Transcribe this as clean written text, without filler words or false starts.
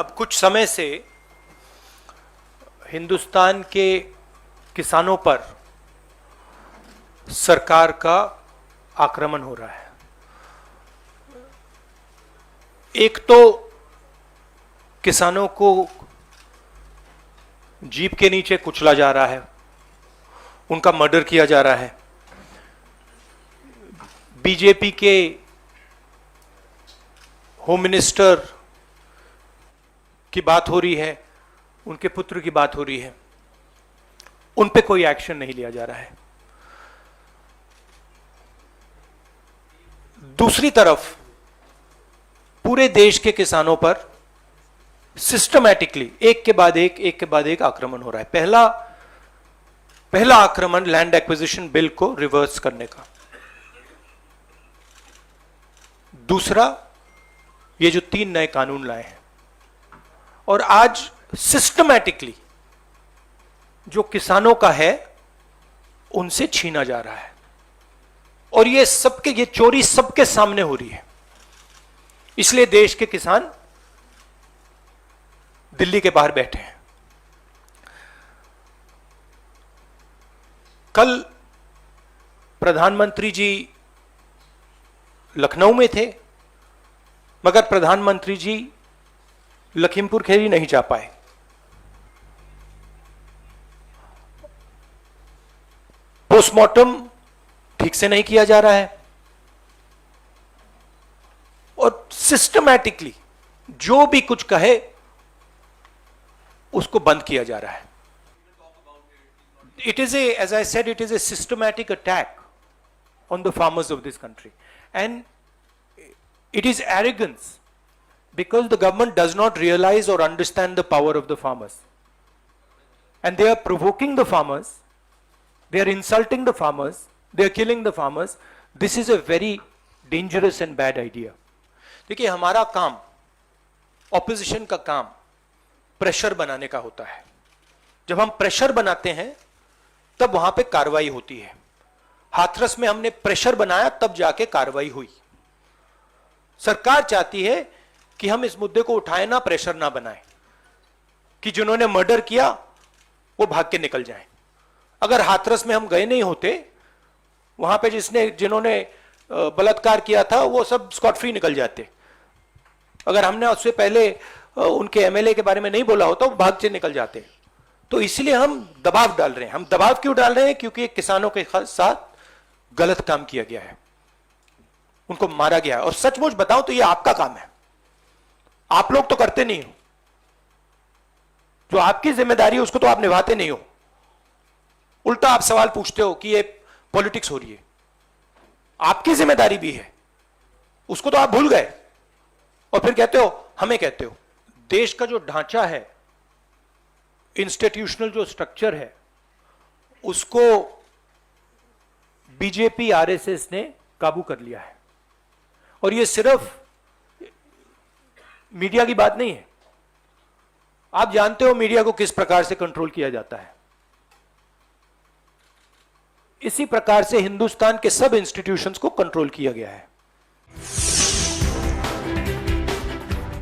अब कुछ समय से हिंदुस्तान के किसानों पर सरकार का आक्रमण हो रहा है। एक तो किसानों को जीप के नीचे कुचला जा रहा है, उनका मर्डर किया जा रहा है। बीजेपी के होम मिनिस्टर की बात हो रही है, उनके पुत्र की बात हो रही है, उन पे कोई एक्शन नहीं लिया जा रहा है। दूसरी तरफ पूरे देश के किसानों पर सिस्टमैटिकली एक के बाद एक आक्रमण हो रहा है। पहला आक्रमण लैंड एक्विजिशन बिल को रिवर्स करने का, दूसरा ये जो 3 नए कानून लाए हैं, और आज सिस्टमैटिकली जो किसानों का है उनसे छीना जा रहा है। और ये चोरी सबके सामने हो रही है। इसलिए देश के किसान दिल्ली के बाहर बैठे हैं। कल प्रधानमंत्री जी लखनऊ में थे, मगर प्रधानमंत्री जी लखीमपुर खीरी नहीं जा पाए। पोस्टमार्टम ठीक से नहीं किया जा रहा है और सिस्टमैटिकली जो भी कुछ कहे उसको बंद किया जा रहा है। It is as I said, it is a systematic attack on the farmers of this country, and it is arrogance because the government does not realize or understand the power of the farmers, and they are provoking the farmers, they are insulting the farmers, they are killing the farmers. This is a very dangerous and bad idea. देखिए, हमारा काम, opposition का काम pressure बनाने का होता है। जब हम प्रेशर बनाते हैं तब वहां पे कार्रवाई होती है। हाथरस में हमने प्रेशर बनाया, तब जाके कार्रवाई हुई। सरकार चाहती है कि हम इस मुद्दे को उठाए ना, प्रेशर ना बनाए, कि जिन्होंने मर्डर किया वो भाग के निकल जाएं। अगर हाथरस में हम गए नहीं होते, वहां पे जिन्होंने बलात्कार किया था वो सब स्कॉट फ्री निकल जाते। अगर हमने उससे पहले उनके एमएलए के बारे में नहीं बोला होता, वो भाग से निकल जाते। तो इसलिए हम दबाव डाल रहे हैं। हम दबाव क्यों डाल रहे हैं? क्योंकि किसानों के साथ गलत काम किया गया है, उनको मारा गया है। और सचमुच बताऊं तो ये आपका काम है, आप लोग तो करते नहीं हो। जो आपकी जिम्मेदारी है उसको तो आप निभाते नहीं हो। उल्टा आप सवाल पूछते हो कि ये पॉलिटिक्स हो रही है। आपकी जिम्मेदारी भी है, उसको तो आप भूल गए और फिर कहते हो हमें कहते हो। देश का जो ढांचा है, इंस्टीट्यूशनल जो स्ट्रक्चर है, उसको बीजेपी आरएसएस ने काबू कर लिया है। और ये सिर्फ मीडिया की बात नहीं है। आप जानते हो मीडिया को किस प्रकार से कंट्रोल किया जाता है। इसी प्रकार से हिंदुस्तान के सब इंस्टीट्यूशंस को कंट्रोल किया गया है।